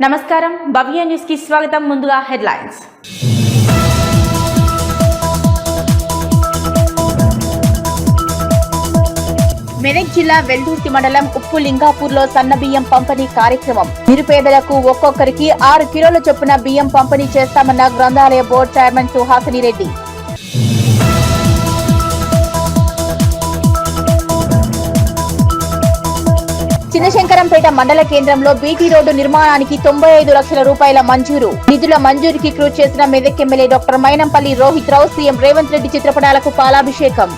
నమస్కారం భవ్య న్యూస్ కి స్వాగతం. ముందుగా హెడ్లైన్స్. మెదక్ జిల్లా వెల్దుర్తి మండలం ఉప్పు లింగాపూర్లో సన్నబియ్యం పంపిణీ కార్యక్రమం. నిరుపేదలకు ఒక్కొక్కరికి 6 కిలోల చొప్పున బియ్యం పంపిణీ చేస్తామన్న గ్రంథాలయ బోర్డు చైర్మన్ సుహాసిని రెడ్డి. చిన్నశంకరంపేట మండల కేంద్రంలో బీటీ రోడ్డు నిర్మాణానికి 95 లక్షల రూపాయల మంజూరు. నిధుల మంజూరుకి కృషి చేసిన మెదక్ ఎమ్మెల్యే డాక్టర్ మైనంపల్లి రోహిత్ రావు సీఎం రేవంత్ రెడ్డి చిత్రపటాలకు పాలాభిషేకం.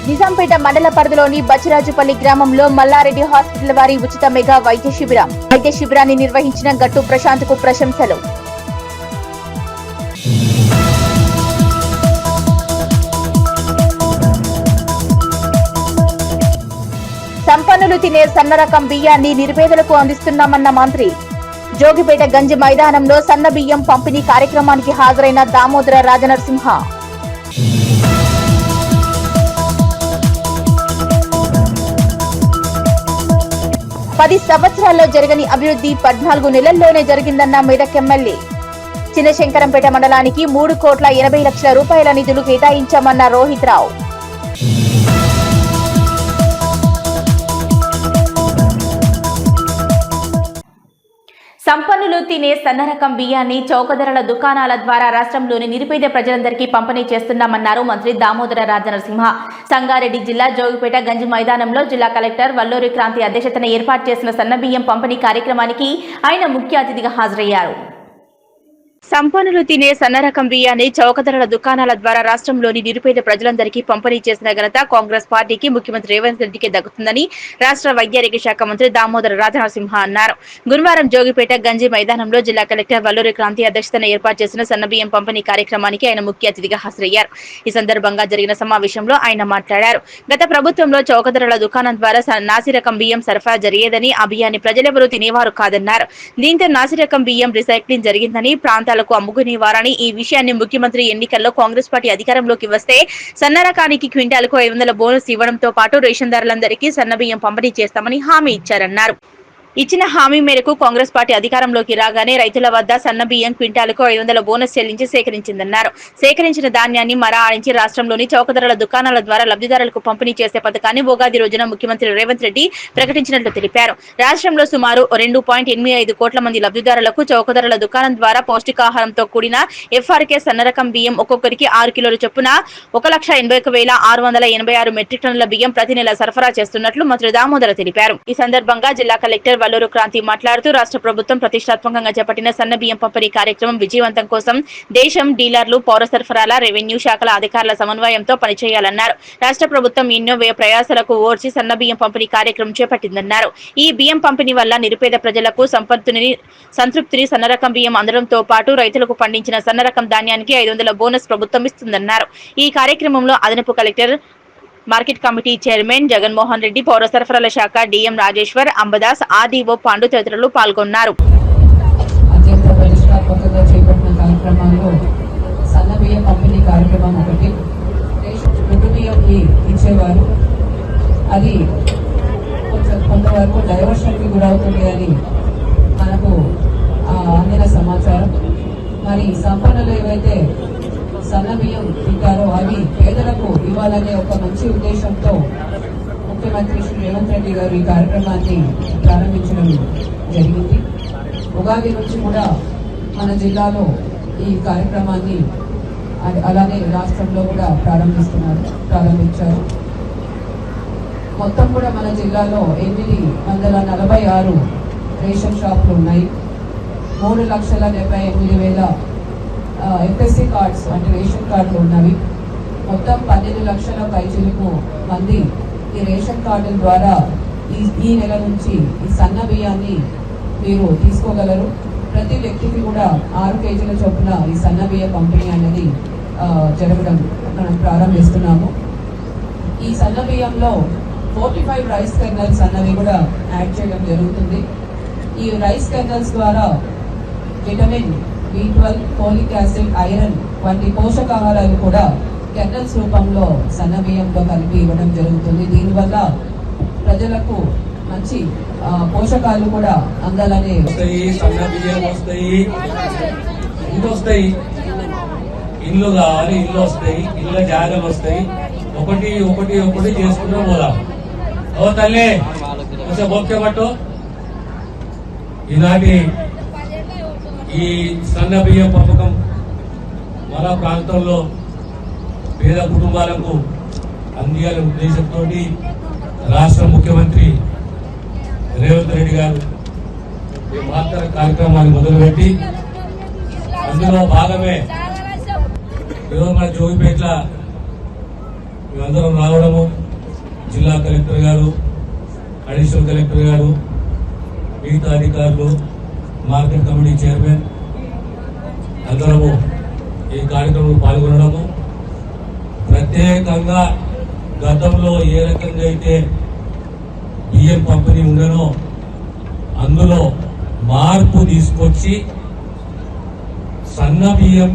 నిజాంపేట మండల పరిధిలోని బచ్చిరాజుపల్లి గ్రామంలో మల్లారెడ్డి హాస్పిటల్ వారి ఉచిత మెగా వైద్య శిబిరాన్ని నిర్వహించిన గట్టు ప్రశాంత్ కు ప్రశంసలు. సంపన్నులు తినే సన్న రకం బియ్యాన్ని నిరుపేదలకు అందిస్తున్నామన్న మంత్రి. జోగిపేట గంజి మైదానంలో సన్న బియ్యం పంపిణీ కార్యక్రమానికి హాజరైన దామోదర రాజనరసింహ. పది సంవత్సరాల్లో జరగని అభివృద్ధి 14 నెలల్లోనే జరిగిందన్న మెదక్ ఎమ్మెల్యే. చిన్నశంకరంపేట మండలానికి 3,80,00,000 రూపాయల నిధులు కేటాయించామన్న రోహిత్ రావు. సంపన్నులు తినే సన్న రకం బియ్యాన్ని చౌక ధరల దుకాణాల ద్వారా రాష్ట్రంలోని నిరుపేద ప్రజలందరికీ పంపిణీ చేస్తున్నామన్నారు మంత్రి దామోదర రాజనరసింహ. సంగారెడ్డి జిల్లా జోగిపేట గంజి మైదానంలో జిల్లా కలెక్టర్ వల్లూరి క్రాంతి అధ్యక్షతన ఏర్పాటు చేసిన సన్న బియ్యం పంపిణీ కార్యక్రమానికి ఆయన ముఖ్య అతిథిగా హాజరయ్యారు. సంపన్నులు తినే సన్న రకం బియ్యాన్ని చౌక ధరల దుకాణాల ద్వారా రాష్ట్రంలోని నిరుపేద ప్రజలందరికీ పంపిణీ చేసిన ఘనత కాంగ్రెస్ పార్టీకి ముఖ్యమంత్రి రేవంత్ రెడ్డికి దక్కుతుందని రాష్ట్ర వైద్యారోగ్య శాఖ మంత్రి దామోదర రాజనరసింహ అన్నారు. గురువారం జోగిపేట గంజి మైదానంలో జిల్లా కలెక్టర్ వల్లూరి క్రాంతి అధ్యక్షతన ఏర్పాటు చేసిన సన్న బియ్యం పంపిణీ కార్యక్రమానికి ఆయన ముఖ్య అతిథిగా హాజరయ్యారు. ఈ సందర్భంగా జరిగిన సమావేశంలో ఆయన మాట్లాడారు. గత ప్రభుత్వంలో చౌక ధరల దుకాణం ద్వారా నాసిరకం బియ్యం సరఫరా జరిగేదని, ఆ బియ్యాన్ని ప్రజలెవరూ తినేవారు కాదన్నారు. దీంతో నాసిరకం బియ్యం రీసైక్లింగ్ జరిగిందని, ప్రాంతాలకు అమ్ముకునేవారని, ఈ విషయాన్ని ముఖ్యమంత్రి ఎన్నికల్లో కాంగ్రెస్ పార్టీ అధికారంలోకి వస్తే సన్న రకానికి క్వింటాలకు 500 బోనస్ ఇవ్వడంతో పాటు రేషన్దారులందరికీ సన్న బియ్యం పంపిణీ చేస్తామని హామీ ఇచ్చారన్నారు. ఇచ్చిన హామీ మేరకు కాంగ్రెస్ పార్టీ అధికారంలోకి రాగానే రైతుల వద్ద సన్న బియ్యం క్వింటాలకు 500 బోనస్ చెల్లించి సేకరించిందన్నారు. సేకరించిన ధాన్యాన్ని మరాడించి రాష్ట్రంలోని చౌక ధరల దుకాణాల ద్వారా లబ్ధిదారులకు పంపిణీ చేసే పథకాన్ని ఉగాది రోజున ముఖ్యమంత్రి రేవంత్ రెడ్డి ప్రకటించినట్లు తెలిపారు. రాష్ట్రంలో సుమారు 2.85 కోట్ల మంది లబ్ధిదారులకు చౌక ధరల దుకాణం ద్వారా పౌష్టికాహారంతో కూడిన ఎఫ్ఆర్కే సన్న రకం బియ్యం ఒక్కొక్కరికి 6 కిలోల చొప్పున 1,81,686 మెట్రిక్ టన్నుల బియ్యం ప్రతి నెల సరఫరా చేస్తున్నట్లు మంత్రి దామోదర తెలిపారు. ఈ సందర్భంగా జిల్లా కలెక్టర్ వల్లూరు క్రాంతి మాట్లాడుతూ రాష్ట్ర ప్రభుత్వం ప్రతిష్టాత్మకంగా చేపట్టిన సన్న బియ్యం పంపిణీ కార్యక్రమం విజయవంతం కోసం దేశం, డీలర్లు, పౌర సరఫరాల, రెవెన్యూ శాఖల అధికారుల సమన్వయంతో పనిచేయాలన్నారు. రాష్ట్ర ప్రభుత్వం ఎన్నో వ్యయ ప్రయాసాలకు ఓర్చి సన్న బియ్యం పంపిణీ కార్యక్రమం చేపట్టిందన్నారు. ఈ బియ్యం పంపిణీ వల్ల నిరుపేద ప్రజలకు సంతృప్తిని సన్న రకం బియ్యం అందడంతో పాటు రైతులకు పండించిన సన్న రకం ధాన్యానికి 500 బోనస్ ప్రభుత్వం ఇస్తుందన్నారు. ఈ కార్యక్రమంలో అదనపు collector, market committee chairman Jaganmohan Reddy, పౌర సరఫరాల శాఖ డిఎం రాజేశ్వర్, అంబదాస్, ఆర్డీఓ పాండు తదితరులు పాల్గొన్నారు. అది కొంతవరకు డైవర్షన్ కి గురవుతుంది అని మనకు అందిన సమాచారం. మరి సంపన్నులు ఏవైతే సన్న బియ్యం తింటారో అవి పేదలకు ఇవ్వాలనే ఒక మంచి ఉద్దేశంతో ముఖ్యమంత్రి శ్రీ రేవంత్ రెడ్డి గారు ఈ కార్యక్రమాన్ని ప్రారంభించడం జరిగింది. ఉగాది నుంచి కూడా మన జిల్లాలో ఈ కార్యక్రమాన్ని అలానే రాష్ట్రంలో కూడా ప్రారంభించారు. మొత్తం కూడా మన జిల్లాలో 846 రేషన్ షాపులు ఉన్నాయి. 3,78,000 ఎఫ్ఎస్సి కార్డ్స్ అంటే రేషన్ కార్డులు ఉన్నవి. మొత్తం 12 లక్షల పైచిలకు మంది ఈ రేషన్ కార్డుల ద్వారా ఈ నెల నుంచి ఈ సన్న బియ్యాన్ని మీరు తీసుకోగలరు. ప్రతి వ్యక్తికి కూడా 6 కేజీల చొప్పున ఈ సన్న బియ్య పంపిణీ అనేది జరగడం మనం ప్రారంభిస్తున్నాము. ఈ సన్న బియ్యంలో 45 రైస్ కర్నల్స్ అన్నవి కూడా యాడ్ చేయడం జరుగుతుంది. ఈ రైస్ కర్నల్స్ ద్వారా vitamin B12, folic acid, iron వంటి పోషకాహారాలు కూడా కెర్నల్స్ రూపంలో సన్నబియ్యంలో కలిపి ఇవ్వడం జరుగుతుంది. దీనివల్ల ప్రజలకు మంచి పోషకాలు కూడా అందాలనే సన్న బియ్యం వస్తాయి, ఇల్లు వస్తాయి, ఇల్లు కావాలి, ఇల్లు వస్తాయి, ఇళ్ళ జాగాలు వస్తాయి. ఒకటి ఒకటి ఒకటి చేసుకుంటూ పోదాం. ఓ తల్లి కొంచెం ఓకే పట్టు. ఈనాటి ఈ సన్న బియ్యం పథకం మన ప్రాంతంలో పేద కుటుంబాలకు అందియాలనే ఉద్దేశంతో రాష్ట్ర ముఖ్యమంత్రి రేవంత్ రెడ్డి గారు ఈ మహత్తర కార్యక్రమాన్ని మొదలుపెట్టి అందులో భాగమే ఈరోజు మన జోగిపేట్ల మేమందరం రావడము, జిల్లా కలెక్టర్ గారు, అడిషనల్ కలెక్టర్ గారు, మిగతా అధికారులు, మార్కెట్ కమిటీ చైర్మన్ అందరము ఈ కార్యక్రమంలో పాల్గొనడము, ప్రత్యేకంగా గతంలో ఏ రకంగా అయితే బియ్యం పంపిణీ ఉండనో అందులో మార్పు తీసుకొచ్చి సన్న బియ్యం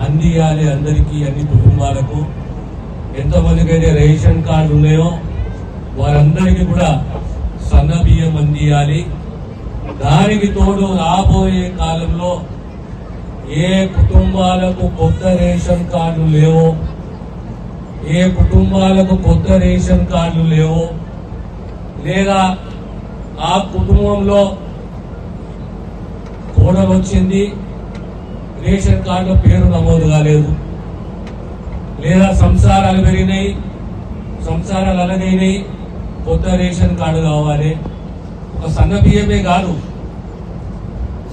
అందియాలి అందరికీ, అన్ని కుటుంబాలకు. ఎంతమందికి అయితే రేషన్ కార్డు ఉన్నాయో వారందరికీ కూడా సన్న బియ్యం అందియాలి. దానికి తోడు రాబోయే కాలంలో ఏ కుటుంబాలకు కొత్త రేషన్ కార్డులు లేవో, ఏ కుటుంబాలకు కొత్త రేషన్ కార్డులు లేవో, లేదా ఆ కుటుంబంలో కోడలు వచ్చింది, రేషన్ కార్డులో పేరు నమోదు కాలేదు, లేదా సంసారాలు పెరిగినాయి, సంసారాలు అలగైనాయి, కొత్త రేషన్ కార్డు కావాలి. ఒక సన్న బియ్యమే కాదు,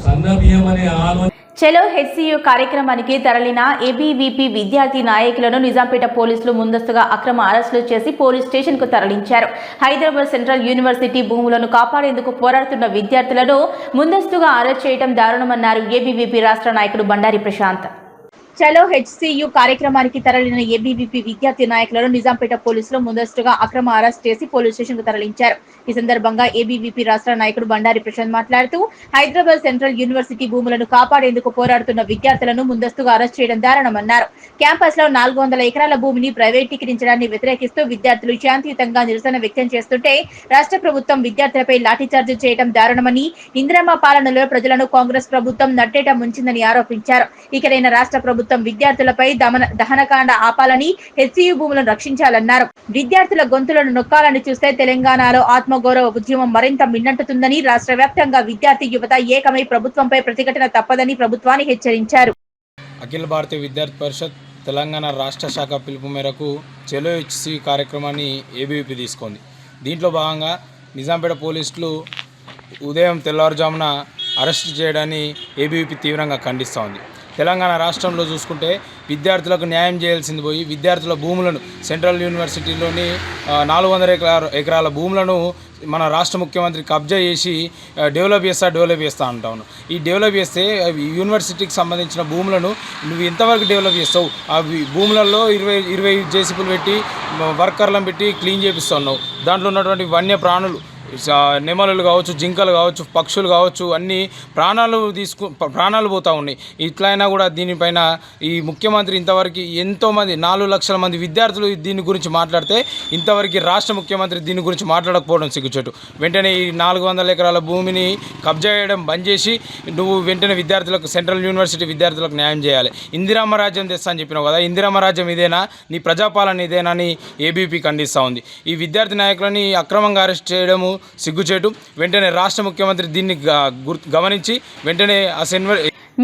సన్న బియ్యం అనే ఆలోచన. చలో హెచ్సియు కార్యక్రమానికి తరలిన ఏబీవీపీ విద్యార్థి నాయకులను నిజాంపేట పోలీసులు ముందస్తుగా అక్రమ అరెస్టులు చేసి పోలీస్ స్టేషన్ కు తరలించారు. హైదరాబాద్ సెంట్రల్ యూనివర్సిటీ భూములను కాపాడేందుకు పోరాడుతున్న విద్యార్థులను ముందస్తుగా అరెస్ట్ చేయడం దారుణమన్నారు ఏబీవీపీ రాష్ట్ర నాయకుడు బండారి ప్రశాంత్. చలో హెచ్సియు కార్యక్రమానికి తరలిన ఏబీవీపీ విద్యార్థి నాయకులను నిజాంపేట పోలీసులు ముందస్తుగా అక్రమ అరెస్ట్ చేసి పోలీస్ స్టేషన్ కు తరలించారు. ఈ సందర్భంగా ఏబీవీపీ రాష్ట్ర నాయకుడు బండారి ప్రశాంత్ మాట్లాడుతూ హైదరాబాద్ సెంట్రల్ యూనివర్సిటీ భూములను కాపాడేందుకు పోరాడుతున్న విద్యార్థులను ముందస్తుగా అరెస్ట్ చేయడం దారుణమన్నారు. క్యాంపస్ లో 400 ఎకరాల భూమిని ప్రైవేటీకరించడాన్ని వ్యతిరేకిస్తూ విద్యార్థులు శాంతియుతంగా నిరసన వ్యక్తం చేస్తుంటే రాష్ట్ర ప్రభుత్వం విద్యార్థులపై లాఠీచార్జ్ చేయడం దారుణమని, ఇందిరమ్మ పాలనలో ప్రజలను కాంగ్రెస్ ప్రభుత్వం నట్టేట ముంచిందని ఆరోపించారు. ఇకనైనా రాష్ట్ర ప్రభుత్వం విద్యార్థులపై దహనకాండ ఆపాలని, హెచ్సియు భూములను రక్షించాలన్నారు. విద్యార్థుల గొంతులను నొక్కాలని చూస్తే తెలంగాణలో ఆత్మగౌరవ ఉద్యమం మరింత మిన్నంటుతుందని, రాష్ట్ర వ్యాప్తంగా విద్యార్థి యువత ఏకమై ప్రభుత్వంపై ప్రతిఘటన తప్పదని ప్రభుత్వాన్ని హెచ్చరించారు. అఖిల భారతీయ విద్యార్థి పరిషత్ తెలంగాణ రాష్ట్ర శాఖ పిలుపు మేరకు చెలో హెచ్సి కార్యక్రమాన్ని ఏబీవీపీ తీసుకుంది. దీంట్లో భాగంగా నిజాంపేట పోలీసులు ఉదయం తెల్లవారుజామున అరెస్ట్ చేయడాన్ని ఏబీవీపీ తీవ్రంగా ఖండిస్తోంది. తెలంగాణ రాష్ట్రంలో చూసుకుంటే విద్యార్థులకు న్యాయం చేయాల్సింది పోయి విద్యార్థుల భూములను సెంట్రల్ యూనివర్సిటీలోని 400 ఎకరాల భూములను మన రాష్ట్ర ముఖ్యమంత్రి కబ్జా చేసి డెవలప్ చేస్తా అంటాను. ఈ డెవలప్ చేస్తే యూనివర్సిటీకి సంబంధించిన భూములను నువ్వు ఎంతవరకు డెవలప్ చేస్తావు? ఆ భూములలో 20 జేసీపీలు పెట్టి వర్కర్లను పెట్టి క్లీన్ చేపిస్తున్నావు. దాంట్లో ఉన్నటువంటి వన్య ప్రాణులు, నెమలులు కావచ్చు, జింకలు కావచ్చు, పక్షులు కావచ్చు, అన్ని ప్రాణాలు పోతూ ఉన్నాయి. ఇట్లయినా కూడా దీనిపైన ఈ ముఖ్యమంత్రి ఇంతవరకు ఎంతోమంది 4 లక్షల మంది విద్యార్థులు దీని గురించి మాట్లాడితే ఇంతవరకు రాష్ట్ర ముఖ్యమంత్రి దీని గురించి మాట్లాడకపోవడం సిగ్గుచేటు. వెంటనే ఈ 400 ఎకరాల భూమిని కబ్జా చేయడం బంద్ చేసి నువ్వు వెంటనే విద్యార్థులకు, సెంట్రల్ యూనివర్సిటీ విద్యార్థులకు న్యాయం చేయాలి. ఇందిరమ్మ రాజ్యం తెస్తా అని చెప్పినావు కదా, ఇందిరమ్మ రాజ్యం ఇదేనా? నీ ప్రజాపాలన ఇదేనా అని ఏబీపీ ఖండిస్తూ ఉంది. ఈ విద్యార్థి నాయకులని అక్రమంగా అరెస్ట్ చేయడము సిగ్గుచేటు. వెంటనే రాష్ట్ర ముఖ్యమంత్రి దీన్ని గమనించి వెంటనే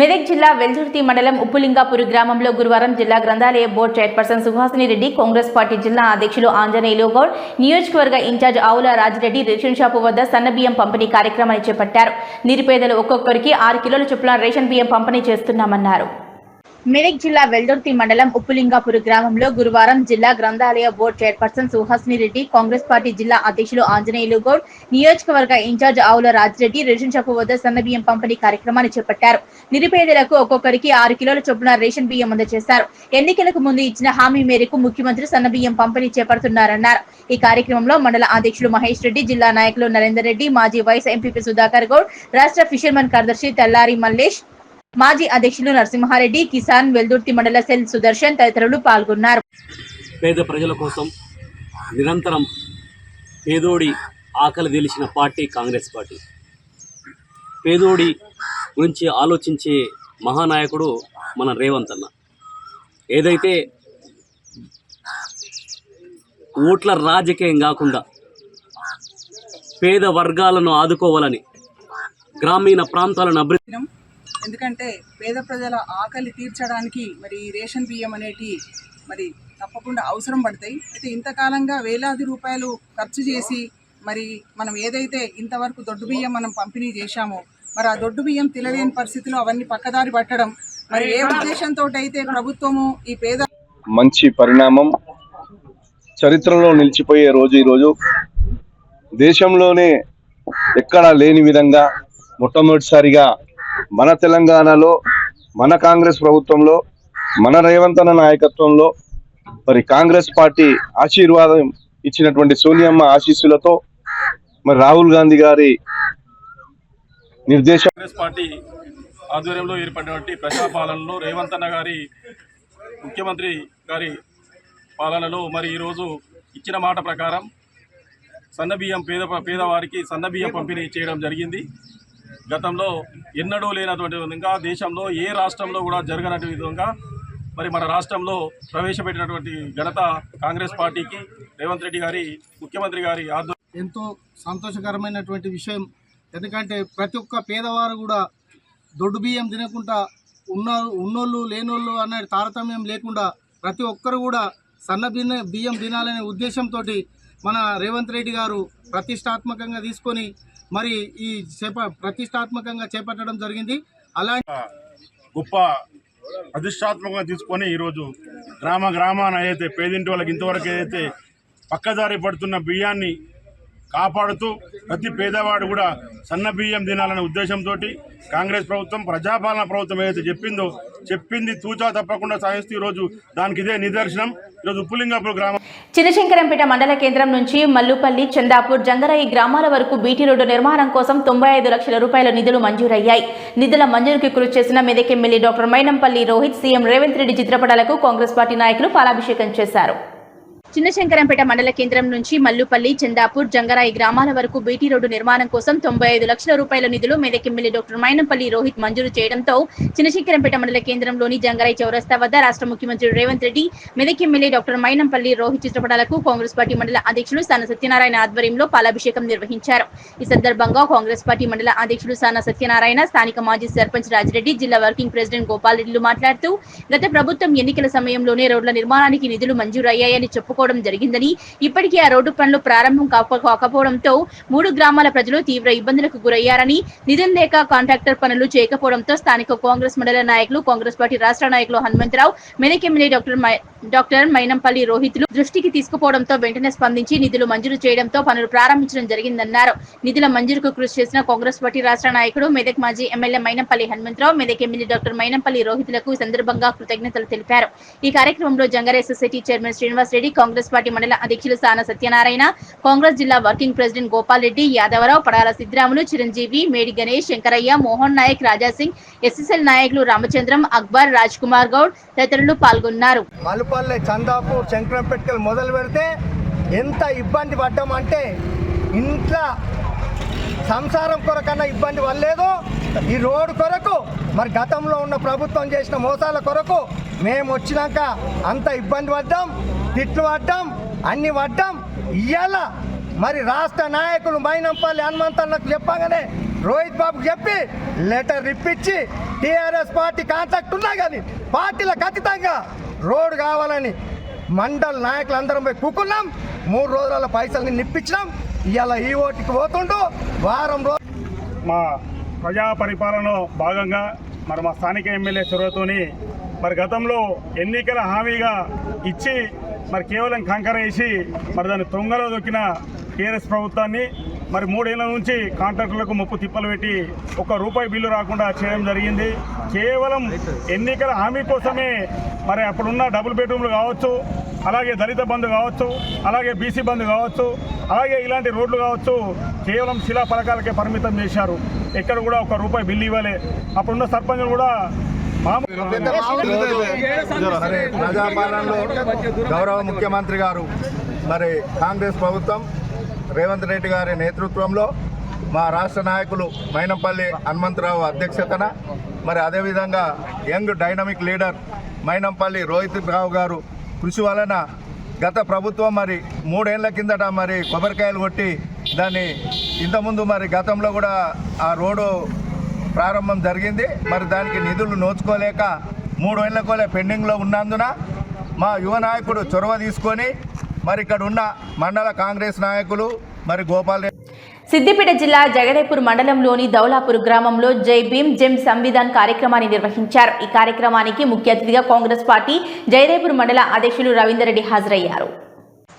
మెదక్ జిల్లా వెల్దుర్తి మండలం ఉప్పులింగాపూర్ గ్రామంలో గురువారం జిల్లా గ్రంథాలయ board chairperson Suhasini Reddy, Congress party జిల్లా అధ్యక్షులు ఆంజనేయులు గౌడ్, నియోజకవర్గ ఇన్ఛార్జ్ ఆవుల రాజిరెడ్డి రేషన్ షాపు వద్ద సన్నబియ్యం పంపిణీ కార్యక్రమాన్ని చేపట్టారు. నిరుపేదలు ఒక్కొక్కరికి 6 కిలోల చొప్పున రేషన్ బియ్యం పంపిణీ చేస్తున్నామన్నారు. మెదక్ జిల్లా వెల్దుర్తి మండలం ఉప్పులింగాపూర్ గ్రామంలో గురువారం జిల్లా గ్రంథాలయ board chairperson Suhasini Reddy, Congress party జిల్లా అధ్యక్షులు ఆంజనేయులు గౌడ్, నియోజకవర్గ ఇన్ఛార్జ్ ఆవుల రాజిరెడ్డి రేషన్ షాపు వద్ద సన్నబియ్యం పంపిణీ కార్యక్రమాన్ని చేపట్టారు. నిరుపేదలకు ఒక్కొక్కరికి 6 కిలోల చొప్పున రేషన్ బియ్యం అందజేశారు. ఎన్నికలకు ముందు ఇచ్చిన హామీ మేరకు ముఖ్యమంత్రి సన్నబియ్యం పంపిణీ చేపడుతున్నారన్నారు. ఈ కార్యక్రమంలో మండల అధ్యక్షులు మహేష్ రెడ్డి, జిల్లా నాయకులు నరేందర్ రెడ్డి, మాజీ వైస్ ఎంపీపీ సుధాకర్ గౌడ్, రాష్ట్ర ఫిషర్మెన్ కార్యదర్శి తెల్లారి మల్లేష్, మాజీ అధ్యక్షులు నరసింహారెడ్డి, కిసాన్ వెల్దుర్తి మండల సెల్ సుదర్శన్ తదితరులు పాల్గొన్నారు. పేద ప్రజల కోసం నిరంతరం పేదోడి ఆకలి తెలిసిన పార్టీ కాంగ్రెస్ పార్టీ. పేదోడి గురించి ఆలోచించే మహానాయకుడు మన రేవంత్ అన్న. ఏదైతే ఓట్ల రాజకీయం కాకుండా పేద వర్గాలను ఆదుకోవాలని గ్రామీణ ప్రాంతాలను అభివృద్ధి. ఎందుకంటే పేద ప్రజల ఆకలి తీర్చడానికి మరి ఈ రేషన్ బియ్యం అనేటి మరి తప్పకుండా అవసరం పడతాయి. అయితే ఇంతకాలంగా వేలాది రూపాయలు ఖర్చు చేసి మరి మనం ఏదైతే ఇంతవరకు దొడ్డు బియ్యం మనం పంపిణీ చేశామో మరి ఆ దొడ్డు బియ్యం తినలేని పరిస్థితిలో అవన్నీ పక్కదారి పట్టడం మరి ఏ ఉద్దేశంతో అయితే ప్రభుత్వము ఈ పేద మంచి పరిణామం చరిత్రలో నిలిచిపోయే రోజు ఈరోజు. దేశంలోనే ఎక్కడా లేని విధంగా మొట్టమొదటిసారిగా మన తెలంగాణలో మన కాంగ్రెస్ ప్రభుత్వంలో మన రేవంత్ అన్న నాయకత్వంలో మరి కాంగ్రెస్ పార్టీ ఆశీర్వాదం ఇచ్చినటువంటి సోనియమ్మ ఆశీస్సులతో మరి రాహుల్ గాంధీ గారి నిర్దేశం కాంగ్రెస్ పార్టీ ఆధ్వర్యంలో ఏర్పడినటువంటి ప్రజాపాలనలో రేవంత్ అన్న గారి ముఖ్యమంత్రి గారి పాలనలో మరి ఈరోజు ఇచ్చిన మాట ప్రకారం సన్నబియ్యం పేదవారికి సన్నబియ్యం పంపిణీ చేయడం జరిగింది. గతంలో ఎన్నడూ లేనటువంటి విధంగా దేశంలో ఏ రాష్ట్రంలో కూడా జరగనటువంటి విధంగా మరి మన రాష్ట్రంలో ప్రవేశపెట్టినటువంటి ఘనత కాంగ్రెస్ పార్టీకి, రేవంత్ రెడ్డి గారి ముఖ్యమంత్రి గారి ఆధ్వర్యం ఎంతో సంతోషకరమైనటువంటి విషయం. ఎందుకంటే ప్రతి ఒక్క పేదవారు కూడా దొడ్డు బియ్యం తినకుండా ఉన్నోళ్ళు లేనోళ్ళు అనే తారతమ్యం లేకుండా ప్రతి ఒక్కరు కూడా సన్న బియ్యం తినాలనే ఉద్దేశంతో మన రేవంత్ రెడ్డి గారు ప్రతిష్టాత్మకంగా తీసుకొని మరి ఈ ప్రతిష్టాత్మకంగా చేపట్టడం జరిగింది. అలాంటి గొప్ప ప్రతిష్టాత్మకంగా తీసుకొని ఈరోజు గ్రామాన ఏదైతే పేదింటి వాళ్ళకి ఇంతవరకు ఏదైతే పక్కదారి పడుతున్న బియ్యాన్ని కాపాడుతూ ప్రతి పేదవాడు కూడా సన్న బియ్యం తినాలనే ఉద్దేశంతో కాంగ్రెస్ ప్రభుత్వం ప్రజాపాలన ప్రభుత్వం ఏదైతే చెప్పింది తూచా తప్పకుండా సాధిస్తూ ఈరోజు దానికి ఇదే నిదర్శనం. ఈరోజు ఉప్పులింగాపూర్ గ్రామం చినశంకరంపేట మండల కేంద్రం నుంచి మల్లుపల్లి, చందాపూర్, జంగరాయి గ్రామాల వరకు బీటీ రోడ్డు నిర్మాణం కోసం 95 లక్షల రూపాయల నిధులు మంజూరయ్యాయి. నిధుల మంజూరుకి కృషి చేసిన Medak MLA doctor Mynampally Rohit, CM Revanth Reddy చిత్రపటాలకు కాంగ్రెస్ పార్టీ నాయకులు పాలాభిషేకం చేశారు. చిన్నశంకరంపేట మండల కేంద్రం నుంచి మల్లుపల్లి, చందాపూర్, జంగరాయి గ్రామాల వరకు బీటీ రోడ్డు నిర్మాణం కోసం 95 లక్షల రూపాయల నిధులు మెదక్ ఎమ్మెల్యే డాక్టర్ మైనంపల్లి రోహిత్ మంజూరు చేయడంతో చిన్నశంకరంపేట మండల కేంద్రంలోని జంగరాయి చౌరస్తా వద్ద రాష్ట్ర ముఖ్యమంత్రి రేవంత్ రెడ్డి, మెదక్ ఎమ్మెల్యే డాక్టర్ మైనంపల్లి రోహిత్ చిత్రపటాలకు కాంగ్రెస్ పార్టీ మండల అధ్యక్షులు సాన సత్యనారాయణ ఆధ్వర్యంలో పాలాభిషేకం నిర్వహించారు. ఈ సందర్భంగా కాంగ్రెస్ పార్టీ మండల అధ్యక్షులు సాన సత్యనారాయణ, స్థానిక మాజీ సర్పంచ్ రాజిరెడ్డి, జిల్లా వర్కింగ్ ప్రెసిడెంట్ గోపాల్ రెడ్డిలు మాట్లాడుతూ గత ప్రభుత్వం ఎన్నికల సమయంలోనే రోడ్ల నిర్మాణానికి నిధులు మంజూరయ్యాయని చెప్పుకోవడం జరిగిందని, ఇప్పటికీ ఆ రోడ్డు పనులు ప్రారంభం కాకపోవడంతో 3 గ్రామాల ప్రజలు తీవ్ర ఇబ్బందులకు గురయ్యారని, నిధులు లేక కాంట్రాక్టర్ పనులు చేయకపోవడంతో స్థానిక కాంగ్రెస్ మండల నాయకులు, కాంగ్రెస్ పార్టీ రాష్ట్ర నాయకులు హనుమంతరావు, మెదక్ ఎమ్మెల్యే డాక్టర్ మైనంపల్లి రోహిత్లు దృష్టికి తీసుకుపోవడంతో వెంటనే స్పందించి నిధులు మంజూరు చేయడంతో పనులు ప్రారంభించడం జరిగిందన్నారు. నిధుల మంజూరుకు కృషి చేసిన కాంగ్రెస్ పార్టీ రాష్ట్ర నాయకుడు, మెదక్ మాజీ MLA Mynampally Hanumantharao, Medak MLA doctor Mynampally రోహిత్లకు ఈ సందర్భంగా కృతజ్ఞతలు తెలిపారు. ఈ కార్యక్రమంలో Jangarai society chairman Srinivas Reddy, Congress party మండల అధ్యక్షులు సాన సత్యనారాయణ, కాంగ్రెస్ జిల్లా working president Gopal Reddy, Yadavarao, Padala Sidramulu, Chiranjeevi, Medi Ganesh, Shankaraiah, Mohan Nayak, Rajasingh, SSL నాయకులు రామచంద్రం, అక్బర్, రాజ్ కుమార్ గౌడ్ తదితరులు పాల్గొన్నారు. మల్లుపల్లి, చందాపూర్, శంకరంపేటకి మొదలు పెడితే ఎంత ఇబ్బంది పడ్డామంటే ఇంట్లో సంసారం కొరకన్నా ఇబ్బంది పడలేదు. ఈ రోడ్డు కొరకు మరి గతంలో ఉన్న ప్రభుత్వం చేసిన మోసాల కొరకు మేము వచ్చినాక అంత ఇబ్బంది పడ్డాం, తిట్లు పడ్డాం, అన్ని పడ్డాం. ఇవాళ మరి రాష్ట్ర నాయకులు మైనంపల్లి హనుమంతన్నకు చెప్పగానే రోహిత్ బాబుకు చెప్పి లెటర్ ఇప్పించి టీఆర్ఎస్ పార్టీ కాంటాక్ట్ ఉన్నా కానీ పార్టీలకు అతీతంగా రోడ్డు కావాలని మండల నాయకులందరం పోయి కూకున్నాం. 3 రోజుల పైసల్ని నిప్పించినాం. ఇవాళ ఈ ఓటికి పోతుంటూ వారం రోజులు మా ప్రజా పరిపాలనలో భాగంగా మరి మా స్థానిక ఎమ్మెల్యే చొరవతోని మరి గతంలో ఎన్నికల హామీగా ఇచ్చి మరి కేవలం కంకర వేసి మరి దాన్ని తొంగలో దొక్కిన టీఆర్ఎస్ ప్రభుత్వాన్ని మరి 3 ఏళ్ల నుంచి కాంట్రాక్టులకు ముప్పు తిప్పలు పెట్టి ₹1 బిల్లు రాకుండా చేయడం జరిగింది. కేవలం ఎన్నికల హామీ కోసమే మరి అప్పుడున్న డబుల్ బెడ్రూమ్లు కావచ్చు, అలాగే దళిత బంధు కావచ్చు, అలాగే బీసీ బంధు కావచ్చు, అలాగే ఇలాంటి రోడ్లు కావచ్చు కేవలం శిలా పథకాలకే పరిమితం చేశారు. ఎక్కడ కూడా ₹1 బిల్లు ఇవ్వలే. అప్పుడున్న సర్పంచులు కూడా ప్రజాపాలనలో గౌరవ ముఖ్యమంత్రి గారు మరి కాంగ్రెస్ ప్రభుత్వం రేవంత్ రెడ్డి గారి నేతృత్వంలో మా రాష్ట్ర నాయకులు మైనంపల్లి హనుమంతరావు అధ్యక్షతన మరి అదేవిధంగా young dynamic leader Mynampally Rohit Rao garu కృషి వలన గత ప్రభుత్వం మరి 3 ఏళ్ల కిందట మరి కొబ్బరికాయలు కొట్టి దాన్ని ఇంతకుముందు మరి గతంలో కూడా ఆ రోడ్డు ప్రారంభం జరిగింది. మరి దానికి నిధులు నోచుకోలేక 3 ఏళ్లకోలే పెండింగ్లో ఉన్నందున మా యువ నాయకుడు చొరవ తీసుకొని మరి ఇక్కడ ఉన్న మండల కాంగ్రెస్ నాయకులు మరి గోపాల్ రెడ్డి సిద్దిపేట జిల్లా జగదేపూర్ మండలంలోని దౌలాపూర్ గ్రామంలో జై భీమ్ జై సంవిధాన్ కార్యక్రమాన్ని నిర్వహించారు. ఈ కార్యక్రమానికి ముఖ్య అతిథిగా కాంగ్రెస్ పార్టీ జగదేపూర్ మండల అధ్యక్షులు రవీందర్ రెడ్డి హాజరయ్యారు.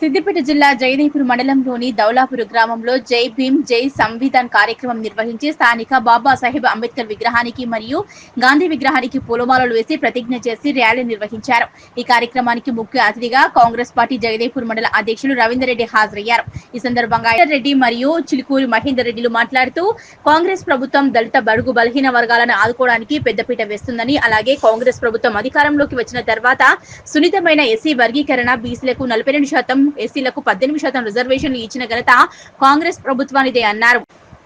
సిద్దిపేట జిల్లా జగదేపూర్ మండలంలోని దౌలాపూర్ గ్రామంలో జై భీమ్ జై సంవిధాన్ కార్యక్రమం నిర్వహించి స్థానిక బాబాసాహెబ్ అంబేద్కర్ విగ్రహానికి మరియు గాంధీ విగ్రహానికి పూలమాలలు వేసి ప్రతిజ్ఞ చేసి ర్యాలీ నిర్వహించారు. ఈ కార్యక్రమానికి ముఖ్య అతిథిగా కాంగ్రెస్ పార్టీ జగదేపూర్ మండల అధ్యక్షులు రవీందర్ రెడ్డి హాజరయ్యారు. ఈ సందర్భంగా రెడ్డి మరియు చిలుకూరి మహేందర్ రెడ్డిలు మాట్లాడుతూ కాంగ్రెస్ ప్రభుత్వం దళిత బడుగు బలహీన వర్గాలను ఆదుకోవడానికి పెద్దపీట వేస్తుందని, అలాగే కాంగ్రెస్ ప్రభుత్వం అధికారంలోకి వచ్చిన తర్వాత సున్నితమైన ఎస్సీ వర్గీకరణ, బీసీలకు 42%, ఎస్సీలకు 18% రిజర్వేషన్లు ఇచ్చిన ఘనత కాంగ్రెస్ ప్రభుత్వానిదే అన్నారు.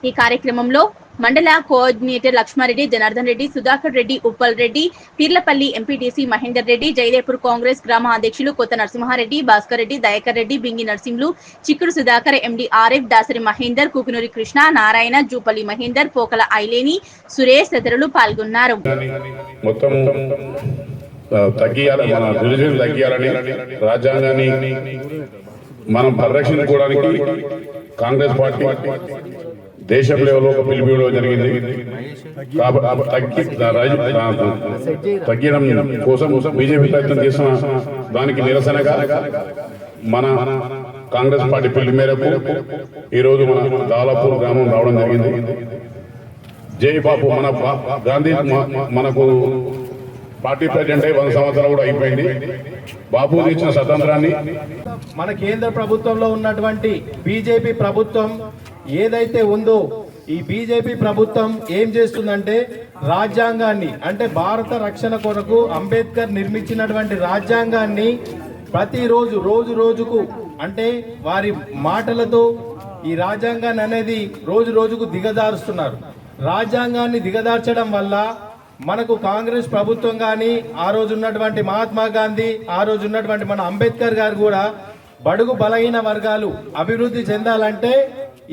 ఈ కార్యక్రమంలో మండల కోఆర్డినేటర్ లక్ష్మారెడ్డి, జనార్దన్ రెడ్డి, సుధాకర్ రెడ్డి, ఉప్పల్ రెడ్డి, పీర్లపల్లి ఎంపీటీసీ మహేందర్ రెడ్డి, జయదేపూర్ కాంగ్రెస్ గ్రామ అధ్యక్షులు కొత్త నరసింహారెడ్డి, భాస్కర్ రెడ్డి, దయాకర్ రెడ్డి, బింగి నర్సింహులు, చిక్కుడు సుధాకర్, ఎండి ఆర్ఎఫ్, దాసరి మహేందర్, కుకునూరి కృష్ణ, నారాయణ, జూపల్లి మహేందర్, పోకల ఐలేని, సురేష్ తదితరులు పాల్గొన్నారు. తగ్గియాలి, మన రిలీజన్ తగ్గియాలని, రాజ్యాంగాన్ని మనం పరిరక్షించుకోవడానికి కాంగ్రెస్ పార్టీ దేశం లెవెల్లో ఒక పిలుపులో జరిగింది. తగ్గడం కోసం బీజేపీ ప్రయత్నం చేసిన దానికి నిరసనగా మన కాంగ్రెస్ పార్టీ పిలుపు మేరకు ఈరోజు మన దాలాపూర్ గ్రామం రావడం జరిగింది. జై బాపు, మన గాంధీ మనకు పార్టీ ప్రెసిడెంట్ 100 సంవత్సరాలు కూడా అయిపోయింది. బాపు ఇచ్చిన స్వతంత్రాన్ని మన కేంద్ర ప్రభుత్వంలో ఉన్నటువంటి బీజేపీ ప్రభుత్వం ఏదైతే ఉందో ఈ బీజేపీ ప్రభుత్వం ఏం చేస్తుందంటే రాజ్యాంగాన్ని, అంటే భారత రక్షణ కొరకు అంబేద్కర్ నిర్మించినటువంటి రాజ్యాంగాన్ని ప్రతిరోజు రోజుకు అంటే వారి మాటలతో ఈ రాజ్యాంగాన్ని అనేది రోజుకు దిగజారుస్తున్నారు. రాజ్యాంగాన్ని దిగజార్చడం వల్ల మనకు కాంగ్రెస్ ప్రభుత్వం కానీ, ఆ రోజు ఉన్నటువంటి మహాత్మా గాంధీ, ఆ రోజు ఉన్నటువంటి మన అంబేద్కర్ గారు కూడా బడుగు బలహీన వర్గాలు అభివృద్ధి చెందాలంటే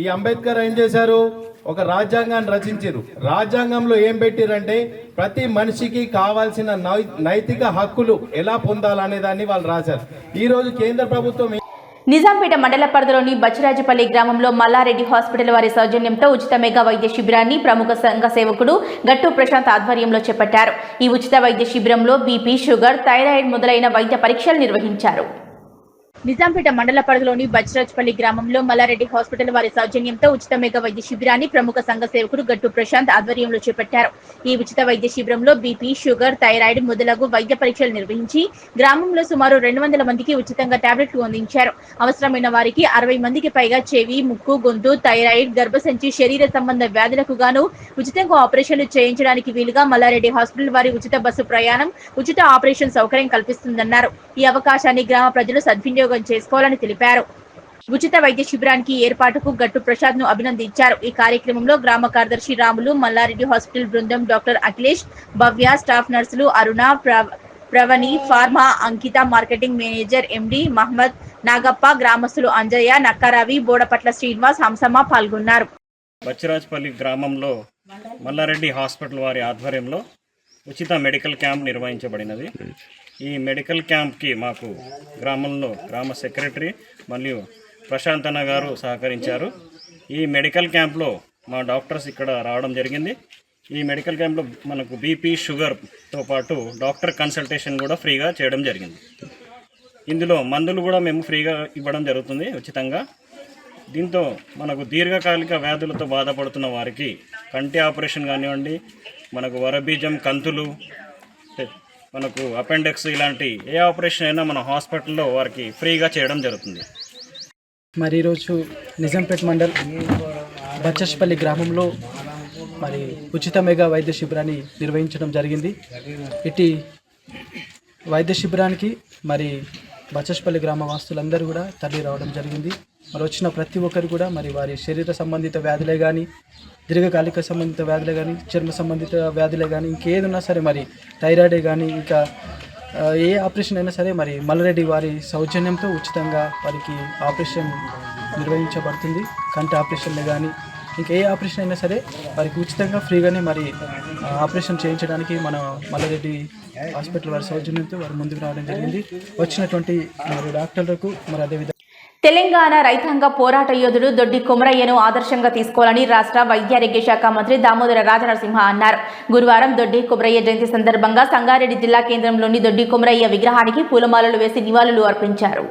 ఈ అంబేద్కర్ ఏం చేశారు, ఒక రాజ్యాంగాన్ని రచించారు. రాజ్యాంగంలో ఏం పెట్టారంటే ప్రతి మనిషికి కావాల్సిన నైతిక హక్కులు ఎలా పొందాలనే దాన్ని వాళ్ళు రాశారు. ఈ రోజు కేంద్ర ప్రభుత్వం నిజాంపేట మండల పరిధిలోని బచ్చిరాజపల్లి గ్రామంలో మల్లారెడ్డి హాస్పిటల్ వారి సౌజన్యంతో ఉచిత మెగా వైద్య శిబిరాన్ని ప్రముఖ సంఘ సేవకుడు గట్టు ప్రశాంత్ ఆధ్వర్యంలో చేపట్టారు. ఈ ఉచిత వైద్య శిబిరంలో బీపీ, షుగర్, థైరాయిడ్ మొదలైన వైద్య పరీక్షలు నిర్వహించారు. నిజాంపేట మండల పరిధిలోని బచ్చిరాజపల్లి గ్రామంలో మల్లారెడ్డి హాస్పిటల్ వారి సౌజన్యంతో ఉచిత మెగా వైద్య శిబిరాన్ని ప్రముఖ సంఘ సేవకుడు గట్టు ప్రశాంత్ ఆధ్వర్యంలో చేపట్టారు. ఈ ఉచిత వైద్య శిబిరంలో బీపీ, షుగర్, థైరాయిడ్ మొదలగు వైద్య పరీక్షలు నిర్వహించి గ్రామంలో సుమారు 200 మందికి ఉచితంగా టాబ్లెట్లు అందించారు. అవసరమైన వారికి 60 మందికి పైగా చెవి, ముక్కు, గొంతు, థైరాయిడ్, గర్భసంచి, శరీర సంబంధ వ్యాధులకు గాను ఉచితంగా ఆపరేషన్లు చేయించడానికి వీలుగా మల్లారెడ్డి హాస్పిటల్ వారి ఉచిత బస్సు ప్రయాణం, ఉచిత ఆపరేషన్ సౌకర్యం కల్పిస్తుందన్నారు. ఈ అవకాశాన్ని గ్రామ ప్రజలు సద్వినియోగం చేసుకోవాలని తెలిపారు. ఉచిత వైద్య శిబిరానికి ఏర్పాటుకు గట్టు ప్రసాద్ ను అభినందించారు. ఈ కార్యక్రమంలో గ్రామ కార్యదర్శి రాములు, మల్లారెడ్డి హాస్పిటల్ బృందం, డాక్టర్ అఖిలేష్, భవ్య, స్టాఫ్ నర్సులు Aruna, Pravani, pharma, Ankita, marketing manager MD Mohammed, Nagappa, గ్రామస్తులు అంజయ్య, నక్కారవి, బోడపట్ల శ్రీనివాస్, హంసమ్మ పాల్గొన్నారు. బచ్చిరాజపల్లి గ్రామంలో మల్లారెడ్డి హాస్పిటల్ వారి ఆధ్వర్యంలో ఉచిత మెడికల్ క్యాంప్ నిర్వహించబడినది. ఈ మెడికల్ క్యాంప్కి మాకు గ్రామంలో గ్రామ సెక్రటరీ మరియు ప్రశాంత్ అన్న గారు సహకరించారు. ఈ మెడికల్ క్యాంప్లో మా డాక్టర్స్ ఇక్కడ రావడం జరిగింది. ఈ మెడికల్ క్యాంప్లో మనకు బీపీ, షుగర్తో పాటు డాక్టర్ కన్సల్టేషన్ కూడా ఫ్రీగా చేయడం జరిగింది. ఇందులో మందులు కూడా మేము ఫ్రీగా ఇవ్వడం జరుగుతుంది ఉచితంగా. దీంతో మనకు దీర్ఘకాలిక వ్యాధులతో బాధపడుతున్న వారికి కంటి ఆపరేషన్ కానివ్వండి, మనకు వరబీజం, కంతులు, మనకు అపెండిక్స్ ఇలాంటి ఏ ఆపరేషన్ అయినా మన హాస్పిటల్లో వారికి ఫ్రీగా చేయడం జరుగుతుంది. మరి ఈరోజు నిజాంపేట్ మండల్ బచ్చష్పల్లి గ్రామంలో మరి ఉచిత మెగా వైద్య శిబిరాన్ని నిర్వహించడం జరిగింది. ఇటు వైద్య శిబిరానికి మరి బచ్చష్పల్లి గ్రామ వాస్తులందరూ కూడా తరలి రావడం జరిగింది. మరి వచ్చిన ప్రతి ఒక్కరు కూడా మరి వారి శరీర సంబంధిత వ్యాధులే కానీ, దీర్ఘకాలిక సంబంధిత వ్యాధులే కానీ, చర్మ సంబంధిత వ్యాధులే కానీ, ఇంకేదన్నా సరే మరి థైరాయిడే కానీ, ఇంకా ఏ ఆపరేషన్ అయినా సరే మరి మల్లారెడ్డి వారి సౌజన్యంతో ఉచితంగా వారికి ఆపరేషన్ నిర్వహించబడుతుంది. కంటి ఆపరేషన్లే కానీ ఇంకా ఏ ఆపరేషన్ అయినా సరే వారికి ఉచితంగా ఫ్రీగానే మరి ఆపరేషన్ చేయించడానికి మన మల్లారెడ్డి హాస్పిటల్ వారి సౌజన్యంతో వారు ముందుకు రావడం జరిగింది. వచ్చినటువంటి మరి డాక్టర్లకు మరి అదేవిధంగా తెలంగాణ రైతాంగ పోరాట యోధుడు దొడ్డి కొమరయ్యను ఆదర్శంగా తీసుకోవాలని రాష్ట్ర వైద్యారోగ్య శాఖ మంత్రి దామోదర రాజనరసింహ అన్నారు. గురువారం దొడ్డి కొమరయ్య జయంతి సందర్భంగా సంగారెడ్డి జిల్లా కేంద్రంలోని దొడ్డి కొమరయ్య విగ్రహానికి పూలమాలలు వేసి నివాళులు అర్పించారు.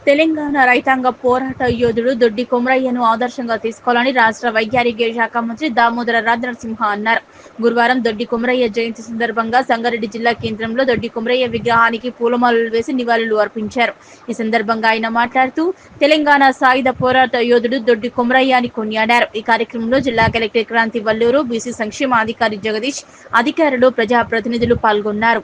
తెలంగాణ రైతాంగ పోరాట యోధుడు దొడ్డి కొమరయ్యను ఆదర్శంగా తీసుకోవాలని రాష్ట్ర వైద్యారోగ్య శాఖ మంత్రి దామోదర రాజనరసింహ అన్నారు. గురువారం దొడ్డి కొమరయ్య జయంతి సందర్భంగా సంగారెడ్డి జిల్లా కేంద్రంలో దొడ్డి కొమరయ్య విగ్రహానికి పూలమాలలు వేసి నివాళులు అర్పించారు. ఈ సందర్భంగా ఆయన మాట్లాడుతూ తెలంగాణ సాయుధ పోరాట యోధుడు దొడ్డి కొమరయ్య అని కొనియాడారు. ఈ కార్యక్రమంలో జిల్లా కలెక్టర్ క్రాంతి వల్లూరు, బీసీ సంక్షేమ అధికారి జగదీష్, అధికారులు, ప్రజాప్రతినిధులు పాల్గొన్నారు.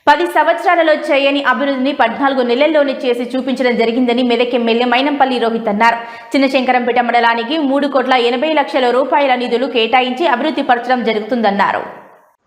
పది సంవత్సరాలలో చేయని అభివృద్ధిని 14 నెలల్లోనే చేసి చూపించడం జరిగిందని మెదక్ ఎమ్మెల్యే మైనంపల్లి రోహిత్ అన్నారు. చిన్నశంకరంపేట మండలానికి 3,80,00,000 రూపాయల నిధులు కేటాయించి అభివృద్ధి పరచడం జరుగుతుందన్నారు.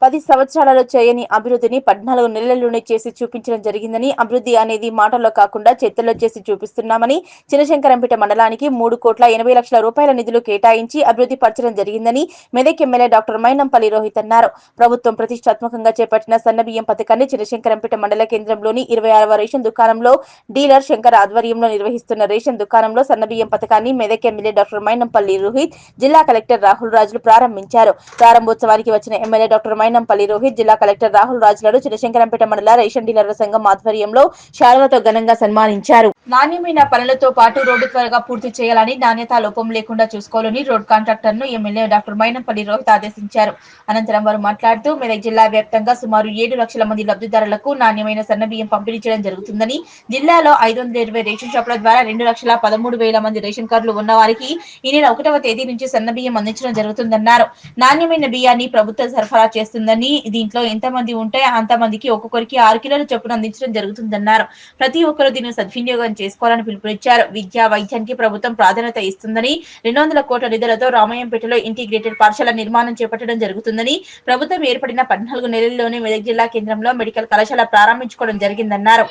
10 సంవత్సరాలలో చేయని అభివృద్ధిని 14 నెలల్లోనే చేసి చూపించడం జరిగిందని, అభివృద్ధి అనేది మాటల్లో కాకుండా చేతుల్లో చేసి చూపిస్తున్నామని, చిన్నశంకరంపేట మండలానికి 3,80,00,000 రూపాయల నిధులు కేటాయించి అభివృద్ధి పరచడం జరిగిందని మెదక్ ఎమ్మెల్యే డాక్టర్ మైనంపల్లి రోహిత్ అన్నారు. ప్రభుత్వం ప్రతిష్టాత్మకంగా చేపట్టిన సన్నబియ్యం పథకాన్ని చిన్నశంకరంపేట మండల కేంద్రంలోని 26వ రేషన్ దుకాణంలో డీలర్ శంకర్ ఆధ్వర్యంలో నిర్వహిస్తున్న రేషన్ దుకాణంలో సన్నబియ్యం పథకాన్ని మెదక్ ఎమ్మెల్యే డాక్టర్ మైనంపల్లి రోహిత్, జిల్లా కలెక్టర్ రాహుల్ రాజులు ప్రారంభించారు. ప్రారంభోత్సవానికి వచ్చిన ఎమ్మెల్యే డాక్టర్ మైనంపల్లి రోహిత్, జిల్లా కలెక్టర్ రాహుల్ రాజులను చిన్నశంకరంపేట మండల రేషన్ డీలర్ల సంఘం ఆధ్వర్యంలో శాలువతో ఘనంగా సన్మానించారు. నాణ్యమైన పనులతో పాటు రోడ్డు త్వరగా పూర్తి చేయాలని, నాణ్యత లోపం లేకుండా చూసుకోవాలని రోడ్ కాంట్రాక్టర్ ను ఎమ్మెల్యే డాక్టర్ మైనంపల్లి రోహిత్ ఆదేశించారు. అనంతరం వారు మాట్లాడుతూ మెదక్ జిల్లా వ్యాప్తంగా సుమారు 7 లక్షల మంది లబ్ధిదారులకు నాణ్యమైన సన్నబియ్యం పంపిణీ చేయడం జరుగుతుందని, జిల్లాలో 520 రేషన్ షాపుల ద్వారా 2,13,000 మంది రేషన్ కార్డులు ఉన్న వారికి ఈ నెల 1వ తేదీ నుంచి సన్నబియ్యం అందించడం జరుగుతుందన్నారు. నాణ్యమైన బియ్యాన్ని ప్రభుత్వం సరఫరా చేస్తుందని, దీంట్లో ఎంతమంది ఉంటే అంతమందికి ఒక్కొక్కరికి 6 కిలోల చొప్పున అందించడం జరుగుతుందన్నారు. ప్రతి ఒక్కరూ దీన్ని సద్వినియోగం చేసుకోవాలని పిలుపునిచ్చారు. విద్యా వైద్యానికి ప్రభుత్వం ప్రాధాన్యత ఇస్తుందని, 200 కోట్ల నిధులతో రామయ్యంపేటలో ఇంటిగ్రేటెడ్ పాఠశాల నిర్మాణం చేపట్టడం జరుగుతుందని, ప్రభుత్వం ఏర్పడిన 14 నెలల్లోనే మెదక్ జిల్లా కేంద్రంలో మెడికల్ కళాశాల ప్రారంభించుకోవడం జరిగిందన్నారు.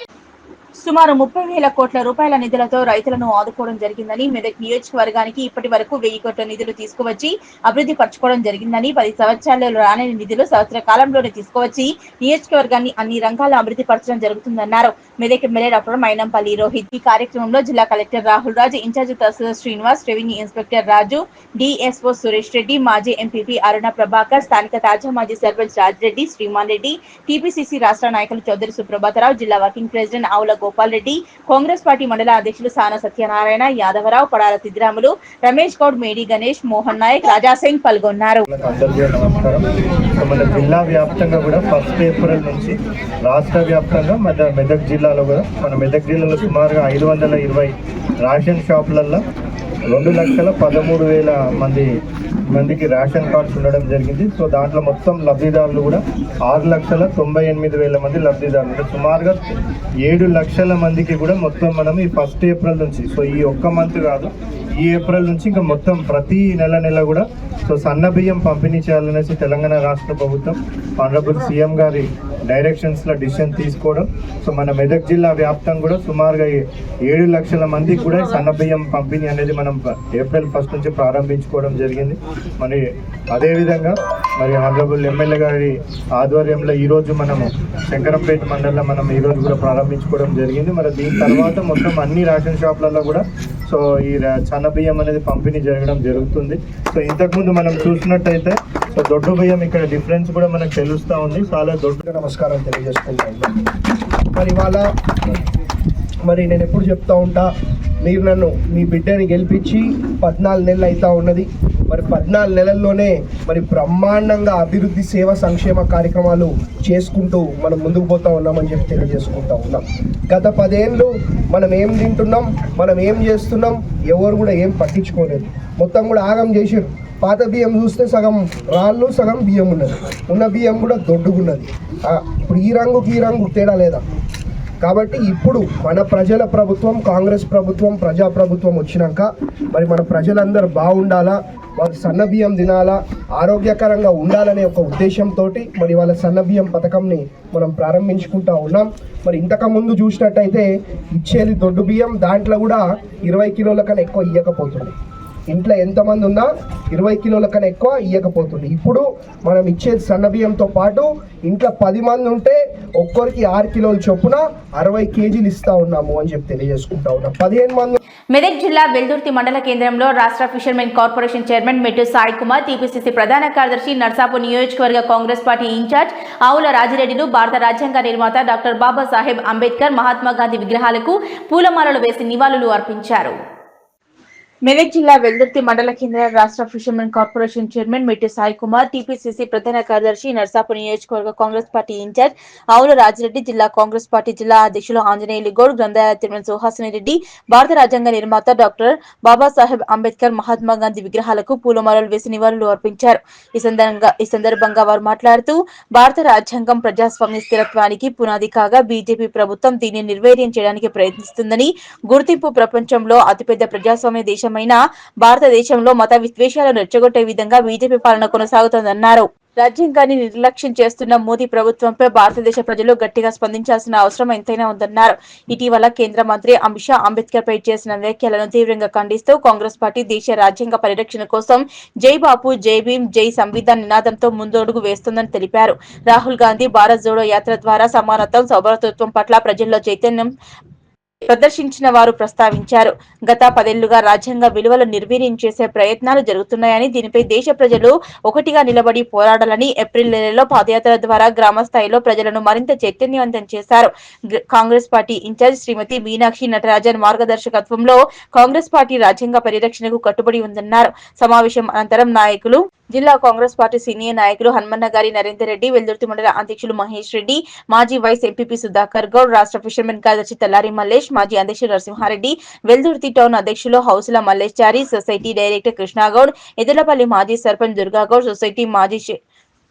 సుమారు 30,000 కోట్ల రూపాయల నిధులతో రైతులను ఆదుకోవడం జరిగిందని, మెదక్ నియోజకవర్గానికి ఇప్పటి వరకు 1,000 కోట్ల నిధులు తీసుకువచ్చి అభివృద్ధి పరచుకోవడం జరిగిందని, 10 సంవత్సరాలలో రాని నిధులు సంవత్సర కాలంలోనే తీసుకువచ్చి నియోజకవర్గాన్ని అన్ని రంగాల్లో అభివృద్ధి పరచడం జరుగుతుందన్నారు. Medak MLA doctor Mynampally Rohit. ఈ కార్యక్రమంలో జిల్లా కలెక్టర్ రాహుల్ రాజు, ఇన్ఛార్జ్ తహసీల్దార్ శ్రీనివాస్, రెవెన్యూ ఇన్స్పెక్టర్ రాజు, డిఎస్ఓ సురేష్ రెడ్డి, మాజీ ఎంపీపీ అరుణ ప్రభాకర్, స్థానిక తాజా మాజీ సర్పంచ్ రాజిరెడ్డి, శ్రీమాన్ రెడ్డి, టీపీసీసీ రాష్ట్ర నాయకులు చౌదరి సుప్రభాతరావు, జిల్లా వర్కింగ్ ప్రెసిడెంట్ ఆవుల గోపాల్ రెడ్డి, కాంగ్రెస్ పార్టీ మండల అధ్యక్షులు సాన సత్యనారాయణ, యాదవరావు, పడాల సిద్దిరాములు, రమేష్ గౌడ్, మేడి గణేష్, మోహన్ నాయక్, రాజాసింగ్ పాల్గొన్నారు. మన జిల్లా వ్యాప్తంగా కూడా 1 ఏప్రిల్ నుంచి రాష్ట్ర వ్యాప్తంగా మెదక్ జిల్లాలో కూడా మన మెదక్ జిల్లాలో సుమారుగా 520 రేషన్ షాపులలో 2,13,000 మందికి రేషన్ కార్డ్స్ ఉండడం జరిగింది. సో దాంట్లో మొత్తం లబ్ధిదారులు కూడా 6,98,000 మంది లబ్ధిదారులు, అంటే సుమారుగా 7 లక్షల మందికి కూడా మొత్తం మనం ఈ 1 ఏప్రిల్ నుంచి, సో ఈ ఒక్క మంత్ కాదు, ఈ ఏప్రిల్ నుంచి ఇంకా మొత్తం ప్రతి నెల కూడా సో సన్న బియ్యం పంపిణీ చేయాలనేసి తెలంగాణ రాష్ట్ర ప్రభుత్వం ఆనరబుల్ సీఎం గారి డైరెక్షన్స్లో డిసిషన్ తీసుకోవడం. సో మన మెదక్ జిల్లా వ్యాప్తంగా కూడా సుమారుగా 7 లక్షల మందికి కూడా సన్న బియ్యం పంపిణీ అనేది మనం ఏప్రిల్ 1 నుంచి ప్రారంభించుకోవడం జరిగింది. మరి అదేవిధంగా మరి ఆనరబుల్ ఎమ్మెల్యే గారి ఆధ్వర్యంలో ఈరోజు మనము శంకరంపేట మండలంలో మనం ఈరోజు కూడా ప్రారంభించుకోవడం జరిగింది. మరి దీని తర్వాత మొత్తం అన్ని రేషన్ షాపులలో కూడా సో ఈ సన్న బియ్యం అనేది పంపిణీ జరుగుతుంది. సో ఇంతకుముందు మనం చూసినట్టయితే సో దొడ్డు బియ్యం ఇక్కడ డిఫరెన్స్ కూడా మనకు తెలుస్తూ ఉంది. చాలా దొడ్డుగా నమస్కారం తెలియజేసుకుంటాను. మరి నేను ఎప్పుడు చెప్తా ఉంటా, మీరు నన్ను మీ బిడ్డని గెలిపించి 14 నెలలు అవుతా ఉన్నది. మరి 14 నెలల్లోనే మరి బ్రహ్మాండంగా అభివృద్ధి సేవ సంక్షేమ కార్యక్రమాలు చేసుకుంటూ మనం ముందుకు పోతా ఉన్నామని చెప్పి తెలియజేసుకుంటా ఉన్నాం. గత 10 ఏళ్ళు మనం ఏం తింటున్నాం, మనం ఏం చేస్తున్నాం, ఎవరు కూడా ఏం పట్టించుకోలేదు. మొత్తం కూడా ఆగం చేసారు. పాత బియ్యం చూస్తే సగం రాళ్ళు సగం బియ్యం ఉన్నది, ఉన్న బియ్యం కూడా దొడ్డుగున్నది. ఇప్పుడు ఈ రంగు తేడా లేదా? కాబట్టి ఇప్పుడు మన ప్రజల ప్రభుత్వం, కాంగ్రెస్ ప్రభుత్వం, ప్రజాప్రభుత్వం వచ్చినాక మరి మన ప్రజలందరూ బాగుండాలా, వాళ్ళు సన్న బియ్యం తినాలా, ఆరోగ్యకరంగా ఉండాలనే ఒక ఉద్దేశంతో మరి వాళ్ళ సన్న బియ్యం పథకంని మనం ప్రారంభించుకుంటా ఉన్నాం. మరి ఇంతకుముందు చూసినట్టయితే ఇచ్చేది దొడ్డు బియ్యం, దాంట్లో కూడా 20 కిలోల కన్నా ఎక్కువ ఇవ్వకపోతుంది. ఇంట్లో ఎంతమంది ఉన్నా 20 కిలోల కన్నా ఎక్కువ ఇవ్వకపోతుంది. ఇప్పుడు మనం ఇచ్చేది సన్న బియ్యంతో పాటు ఇంట్లో 10 మంది ఉంటే ఒక్కరికి 6 కిలోల చొప్పున 60 కేజీలు ఇస్తా ఉన్నాము అని చెప్పి తెలియజేసుకుంటా ఉన్నాం. 15 మంది. మెదక్ జిల్లా వెల్దుర్తి మండల కేంద్రంలో రాష్ట్ర ఫిషర్మెన్ కార్పొరేషన్ చైర్మన్ మెట్టు సాయి కుమార్, టీపీసీసీ ప్రధాన కార్యదర్శి నర్సాపూర్ నియోజకవర్గ కాంగ్రెస్ పార్టీ ఇన్ఛార్జ్ ఆవుల రాజిరెడ్డిలు భారత రాజ్యాంగ నిర్మాత డాక్టర్ బాబాసాహెబ్ అంబేద్కర్, మహాత్మా గాంధీ విగ్రహాలకు పూలమాలలు వేసి నివాళులు అర్పించారు. మెదక్ జిల్లా వెల్దుర్తి మండల కేంద్ర రాష్ట్ర fishermen corporation chairman Metti Sai Kumar, TPCC ప్రధాన కార్యదర్శి నర్సాపూర్ నియోజకవర్గ కాంగ్రెస్ పార్టీ ఇన్ఛార్జ్ ఆవుల రాజిరెడ్డి, జిల్లా కాంగ్రెస్ పార్టీ జిల్లా అధ్యక్షులు ఆంజనేయులు గౌడ్, గ్రంథాలయ చైర్మన్ సుహాసిని రెడ్డి, భారత రాజ్యాంగ నిర్మాత డాక్టర్ బాబాసాహెబ్ అంబేద్కర్, మహాత్మా గాంధీ విగ్రహాలకు పూలమాలలు వేసి నివాళులు అర్పించారు. ఈ సందర్భంగా వారు మాట్లాడుతూ, భారత రాజ్యాంగం ప్రజాస్వామ్య స్థిరత్వానికి పునాది కాగా బీజేపీ ప్రభుత్వం దీన్ని నిర్వీర్యం చేయడానికి ప్రయత్నిస్తుందని, గుర్తింపు ప్రపంచంలో అతిపెద్ద ప్రజాస్వామ్య దేశం భారతదేశంలో మత విద్వేషాలను రెచ్చగొట్టే విధంగా బీజేపీ పాలన కొనసాగుతోందన్నారు. రాజ్యాంగాన్ని నిర్లక్ష్యం చేస్తున్న మోదీ ప్రభుత్వంపై భారతదేశ ప్రజలు గట్టిగా స్పందించాల్సిన అవసరం ఎంతైనా ఉందన్నారు. ఇటీవల కేంద్ర మంత్రి అమిత్ షా అంబేద్కర్ పై చేసిన వ్యాఖ్యలను తీవ్రంగా ఖండిస్తూ కాంగ్రెస్ పార్టీ దేశ రాజ్యాంగ పరిరక్షణ కోసం జై బాపు, జై భీమ్, జై సంవిధాన్ నినాదంతో ముందడుగు వేస్తోందని తెలిపారు. రాహుల్ గాంధీ భారత్ జోడో యాత్ర ద్వారా సమానత్వం, సౌభ్రతత్వం పట్ల ప్రజల్లో చైతన్యం ప్రదర్శించిన వారు ప్రస్తావించారు. గత 10 ఏళ్లుగా రాజ్యాంగ విలువలు నిర్వీర్యం చేసే ప్రయత్నాలు జరుగుతున్నాయని, దీనిపై దేశ ప్రజలు ఒకటిగా నిలబడి పోరాడాలని ఏప్రిల్ నెలలో పాదయాత్ర ద్వారా గ్రామ స్థాయిలో ప్రజలను మరింత చైతన్యవంతం చేశారు. కాంగ్రెస్ పార్టీ ఇన్ఛార్జ్ శ్రీమతి మీనాక్షి నటరాజన్ మార్గదర్శకత్వంలో కాంగ్రెస్ పార్టీ రాజ్యాంగ పరిరక్షణకు కట్టుబడి ఉందన్నారు. సమావేశం అనంతరం నాయకులు, జిల్లా కాంగ్రెస్ పార్టీ సీనియర్ నాయకులు హనుమన్న గారి నరేందర్ రెడ్డి, వెల్దుర్తి మండల అధ్యక్షులు మహేష్ రెడ్డి, మాజీ వైస్ ఎంపీపీ సుధాకర్ గౌడ్, రాష్ట్ర ఫిషర్మెన్ కార్యదర్శి తల్లారి మల్లేష్, మాజీ అధ్యక్షులు నరసింహారెడ్డి, వెల్దుర్తి టౌన్ అధ్యక్షులు హౌసుల మల్లేశ్చారి, సొసైటీ డైరెక్టర్ కృష్ణాగౌడ్, ఎదులపల్లి మాజీ సర్పంచ్ దుర్గాగౌడ్, సొసైటీ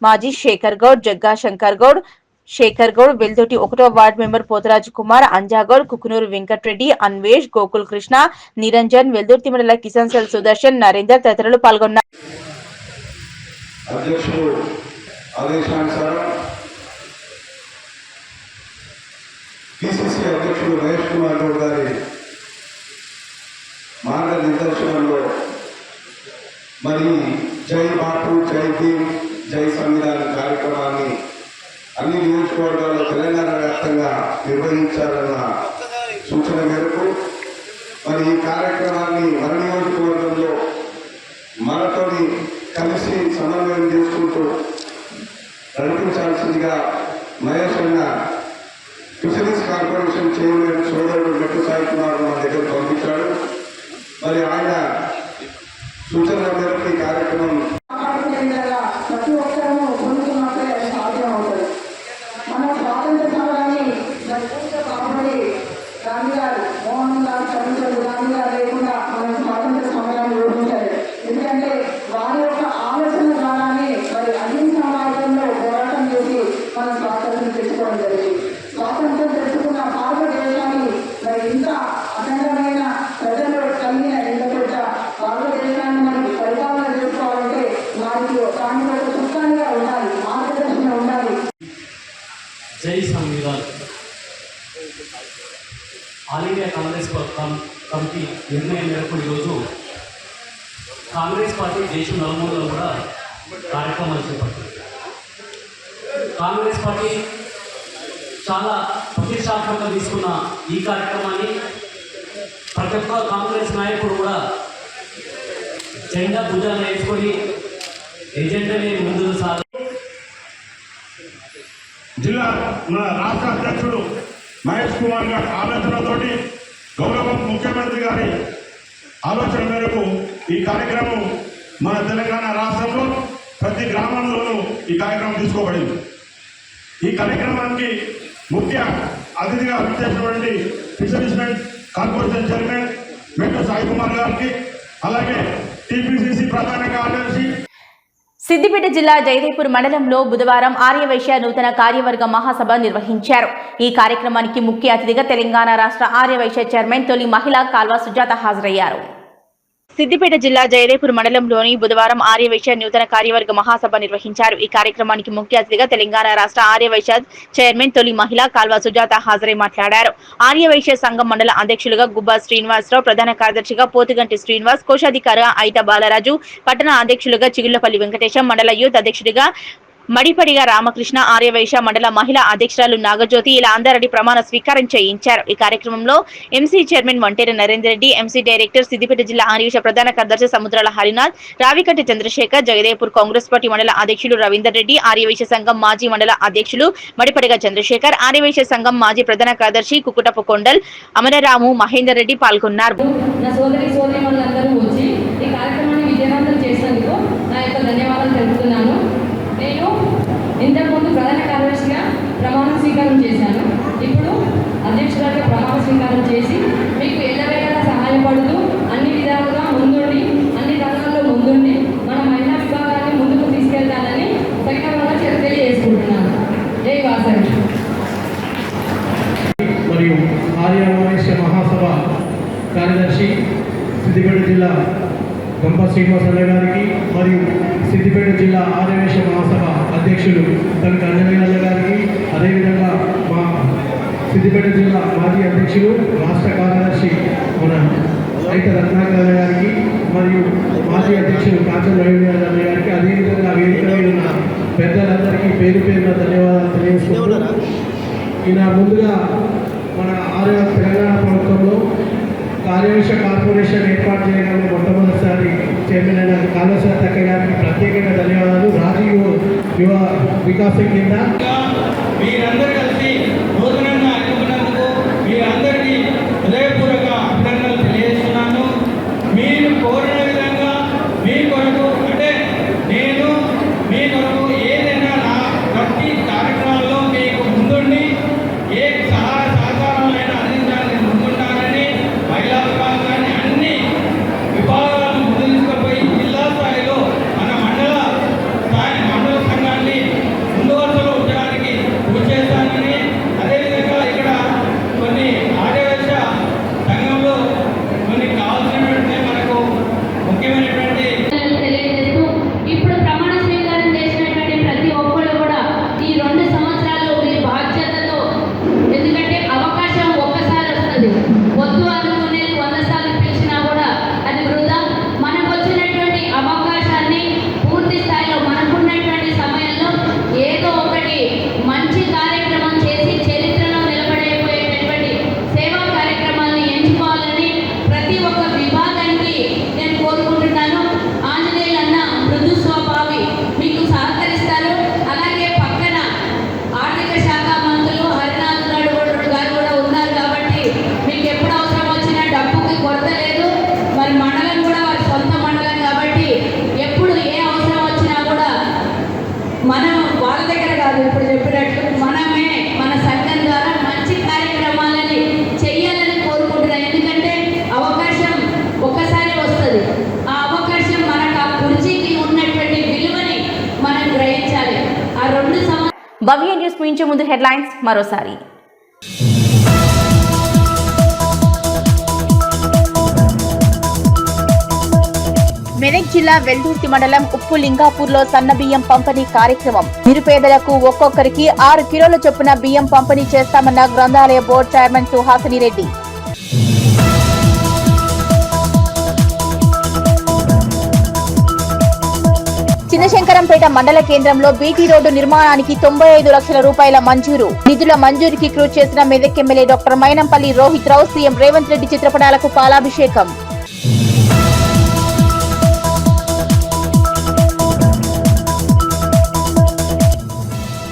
మాజీ శేఖర్ గౌడ్, జగ్గా శంకర్ గౌడ్, వెల్దుర్తి 1వ వార్డు మెంబర్ పోతరాజు కుమార్, అంజాగౌడ్, కుకునూరు వెంకటరెడ్డి, అన్వేష్, గోకుల్ కృష్ణ, నిరంజన్, వెల్దుర్తి మండల కిసాన్ సెల్ సుదర్శన్, నరేందర్ తదితరులు పాల్గొన్నారు. అధ్యక్షుడు ఆదేశానుసారం పిసిసి అధ్యక్షుడు మహేష్ కుమార్ గౌడ్ గారి మార్గనిర్దేశంలో మరి జై బాపు, జై భీమ్, జై సంవిధాన్ కార్యక్రమాన్ని అన్ని నియోజకవర్గాల్లో తెలంగాణ వ్యాప్తంగా నిర్వహించాలన్న సూచన మేరకు మరి ఈ కార్యక్రమాన్ని మన నియోజకవర్గంలో మనతోని కలిసి సమన్వయం చేసుకుంటూ నడిపించాల్సిందిగా మహేష్ అన్న ఫిషరీస్ కార్పొరేషన్ చైర్మన్ సోదరుడు మెట్టు సాయి కుమార్ మన దగ్గర పంపించాడు. మరి ఆయన సూచన మేరకు ఈ కార్యక్రమం ప్రతి ఒక్కరూ పొందుతున్నట్లే సాధ్యం అవుతుంది. మన స్వాతంత్ర సమరాన్ని కాబట్టి గాంధీ గారు, మోహన్ లాల్ కరంచంద్ గాంధీ గారు లేకుండా మనం స్వాతంత్ర సమరాన్ని నిర్వహించాలి. ఎందుకంటే వారి యొక్క ఆలోచన ద్వారానే మరి అన్ని సమాజంలో పోరాటం చేసి మనం స్వాతంత్రం తెచ్చుకోవడం జరిగింది. స్వాతంత్రం తెచ్చుకున్న భారతదేశాన్ని మరి ఇంత అఖండమైన ప్రజలు కలిగిన ఇంత పెద్ద భారతదేశాన్ని మనం పరిపాలన చేసుకోవాలంటే వారికి దానికి ఒక చుక్కానిగా ఉండాలి, మార్గదర్శన ఉండాలి. జై Samvidhan all India Congress committee నిర్ణయం మేరకు ఈరోజు కాంగ్రెస్ పార్టీ దేశం నలుమూలలో కూడా కార్యక్రమాలు చేపడుతుంది. కాంగ్రెస్ పార్టీ చాలా ప్రతిష్టాత్మకంగా తీసుకున్న ఈ కార్యక్రమాన్ని ప్రతి ఒక్క కాంగ్రెస్ నాయకుడు కూడా జెండా భుజాన్ని వేసుకొని ఎజెండాని ముందుకు జిల్లా మన రాష్ట్ర అధ్యక్షుడు మహేష్ కుమార్ గారి ఆలోచనతోటి గౌరవ ముఖ్యమంత్రి గారి ఆలోచన మేరకు ఈ కార్యక్రమం మన తెలంగాణ రాష్ట్రంలో ప్రతి గ్రామంలోనూ ఈ కార్యక్రమం తీసుకోబడింది. ఈ కార్యక్రమానికి ముఖ్య అతిథిగా విచ్చేసినటువంటి ఫిషరీస్ కార్పొరేషన్ చైర్మన్ మెట్టు సాయి కుమార్ గారికి, అలాగే టీపీసీసీ ప్రధాన కార్యదర్శి సిద్దిపేట జిల్లా జయదేపూర్ మండలంలో బుధవారం ఆర్యవైశ్య నూతన కార్యవర్గ మహాసభ నిర్వహించారు. ఈ కార్యక్రమానికి ముఖ్య అతిథిగా తెలంగాణ రాష్ట్ర ఆర్యవైశ్య చైర్మన్ తొలి మహిళ కాల్వ సుజాత హాజరయ్యారు. సిద్దిపేట జిల్లా జయదేపూర్ మండలంలోని బుధవారం ఆర్యవైశ్య నూతన కార్యవర్గ మహాసభ నిర్వహించారు. ఈ కార్యక్రమానికి ముఖ్య అతిథిగా తెలంగాణ రాష్ట్ర ఆర్యవైశ్య చైర్మన్ తొలి మహిళ కాల్వ సుజాత హాజరై మాట్లాడారు. ఆర్యవైశ్య సంఘం మండల అధ్యక్షులుగా గుబ్బా శ్రీనివాసరావు, ప్రధాన కార్యదర్శిగా పోతుగంటి శ్రీనివాస్, కోశాధికారిగా ఐట బాలరాజు, పట్టణ అధ్యక్షులుగా చిగుళ్లపల్లి వెంకటేశం, మండల యూత్ అధ్యక్షుడిగా మడిపడిగా రామకృష్ణ, ఆర్యవైశ్య మండల మహిళా అధ్యక్షురాలు నాగజ్యోతి ఇలా అందరడి ప్రమాణ స్వీకారం చేయించారు. ఈ కార్యక్రమంలో MC chairman Vanteru Narender Reddy, MC director Siddipet జిల్లా ఆర్యవైశ్య ప్రధాన కార్యదర్శి సముద్రాల హరినాథ్, రావికట్టి చంద్రశేఖర్, జగదేపూర్ కాంగ్రెస్ పార్టీ మండల అధ్యక్షులు రవీందర్ రెడ్డి, ఆర్యవైశ్య సంఘం మాజీ మండల అధ్యక్షులు మడిపడిగా చంద్రశేఖర్, ఆర్యవైశ్య సంఘం మాజీ ప్రధాన కార్యదర్శి కుకుటపు కొండల్, అమరరాము, మహేందర్ రెడ్డి పాల్గొన్నారు. నేను ఇంతకుముందు ప్రధాన కార్యదర్శిగా ప్రమాణ స్వీకారం చేశాను. ఇప్పుడు అధ్యక్షురాలుగా ప్రమాణ స్వీకారం చేసి మీకు ఎల్లవేళలా సహాయపడుతూ అన్ని విధాలుగా ముందుండి అన్ని రంగాల్లో ముందుండి మన మహిళా విభాగాన్ని ముందుకు తీసుకెళ్తానని సక్రమంగా తెలియజేసుకుంటున్నాను. జై వాసవి. మరియు ఆర్యవైశ్య మహాసభ కార్యదర్శి సిద్దిపేట జిల్లా గంప శ్రీనివాసరావు గారికి మరియు సిద్దిపేట జిల్లా ఆర్యవైశ్య మహాసభ అధ్యక్షులు తనకి అంజనేయుల గారికి, అదేవిధంగా మా సిద్దిపేట జిల్లా మాజీ అధ్యక్షులు రాష్ట్ర కార్యదర్శి మన రైత రత్నాకర్ గారికి మరియు మాజీ అధ్యక్షులు కాంచన్ రవీంద్ర గారికి, అదేవిధంగా వేదిక మీద ఉన్న పెద్దలందరికీ పేరు పేరున ధన్యవాదాలు తెలియజేస్తున్నాను. ఈయన ముందుగా మన తెలంగాణ ప్రభుత్వంలో ఆర్యవైశ్య కార్పొరేషన్ ఏర్పాటు చేయడంలో మొట్టమొదటిసారి చైర్మన్ అయిన కాల్వ సుజాత గారికి ప్రత్యేకంగా ధన్యవాదాలు. రాజీవ్ యువ వికాసం కింద మీరందరూ కలిసి నూతనంగా ఎన్నుకున్నందుకు మీరందరికీ హృదయపూర్వక అభినందనలు తెలియజేస్తున్నాను. మీరు కోరిన విధంగా మీ కొరకు అంటే నేను మీ కొరకు ఏదైనా నా ప్రతి కార్యక్రమాల్లో మీకు ముందుండి ఏ సహాయ సహకారాలైనా అందించాలని ముందుంటానని మహిళా విభాగాన్ని అన్ని విభాగాలను ముందు తీసుకుపోయి జిల్లా స్థాయిలో మన మండల సంఘాన్ని ముందు వరుసలో ఉంచడానికి కృషి చేస్తానని, అదేవిధంగా ఇక్కడ కొన్ని ఆర్యవైశ్య సంఘంలో కొన్ని కావాల్సినటువంటి మనకు ముఖ్యమైనటువంటి తెలియజేస్తూ ఇప్పుడు ప్రమాణ స్వీకారం చేసినటువంటి ప్రతి ఒక్కరు కూడా ఈ 2 సంవత్సరాలు మీ బాధ్యతతో, ఎందుకంటే అవకాశం ఒక్కసారి వస్తుంది, వద్దు అనుకునేది 100 సార్లు పిలిచినా కూడా అది వృధా. మనకు వచ్చినటువంటి అవకాశాన్ని పూర్తి స్థాయిలో మనకున్నటువంటి సమయంలో ఏదో ఒకటి మంచి కార్యక్రమం చేసి చరిత్రలో నిలబడిపోయేటటువంటి సేవా కార్యక్రమాలను ఎంచుకోవాలని ప్రతి ఒక్క విభాగానికి నేను కోరుకుంటున్నాను. ఆంజనేయులు అన్న మృదు స్వభావి మీకు సహకరిస్తారు. అలాగే పక్కన ఆర్థిక శాఖ మంత్రులు హరినాథ్ గారు కూడా ఉన్నారు కాబట్టి మీకు ఎప్పుడు అవసరం వచ్చినా డబ్బుకి కొరత లేదు. మరి మండలం కూడా వారి సొంత మండలం కాబట్టి ఎప్పుడు ఏ అవసరం వచ్చినా కూడా మనం వాళ్ళ దగ్గర కాదు, ఇప్పుడు చెప్పినట్లు మనమే మన సంఘం ద్వారా మంచి కార్యక్రమాలని చెయ్యాలని కోరుకుంటున్నాను. ఎందుకంటే అవకాశం ఒక్కసారి వస్తుంది. ఆ అవకాశం మనకు ఆ కుర్చీకి ఉన్నటువంటి విలువని మనం గ్రహించాలి. ఆ 2 సంవత్సరాలు భవ్య న్యూస్ ముగించే ముందు హెడ్లైన్స్ మరోసారి. మెదక్ జిల్లా వెల్దుర్తి మండలం ఉప్పు లింగాపూర్లో సన్న బియ్యం పంపిణీ కార్యక్రమం. నిరుపేదలకు ఒక్కొక్కరికి 6 కిలోల చొప్పున బియ్యం పంపిణీ చేస్తామన్న గ్రంథాలయ బోర్డు చైర్మన్ సుహాసిని రెడ్డి. చిన్నశంకరంపేట మండల కేంద్రంలో బీటీ రోడ్డు నిర్మాణానికి 95 లక్షల రూపాయల మంజూరు. నిధుల మంజూరుకి కృషి చేసిన మెదక్ ఎమ్మెల్యే డాక్టర్ మైనంపల్లి రోహిత్ రావు సీఎం రేవంత్ రెడ్డి చిత్రపటాలకు పాలాభిషేకం.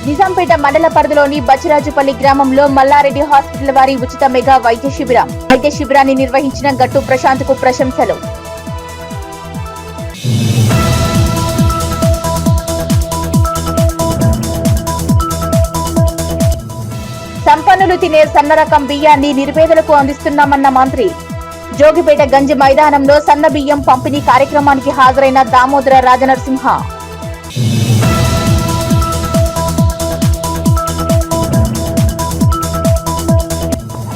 నిజాంపేట మండల పరిధిలోని బచ్చిరాజుపల్లి గ్రామంలో మల్లారెడ్డి హాస్పిటల్ వారి ఉచిత మెగా వైద్య శిబిరాన్ని నిర్వహించిన గట్టు ప్రశాంత్ కు ప్రశంసలు. సంపన్నులు తినే సన్న రకం బియ్యాన్ని నిరుపేదలకు అందిస్తున్నామన్న మంత్రి. జోగిపేట గంజి మైదానంలో సన్న బియ్యం పంపిణీ కార్యక్రమానికి హాజరైన దామోదర రాజనరసింహ.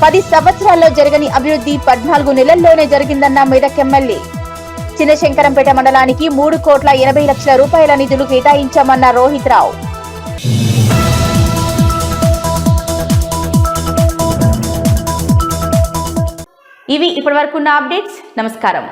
పది సంవత్సరాల్లో జరగని అభివృద్ధి 14 నెలల్లోనే జరిగిందన్న మెదక్ ఎమ్మెల్యే. చిన్నశంకరంపేట మండలానికి 3,80,00,000 రూపాయల నిధులు కేటాయించామన్న రోహిత్ రావు. ఇవి ఇప్పటివరకున్న అప్డేట్స్. నమస్కారం.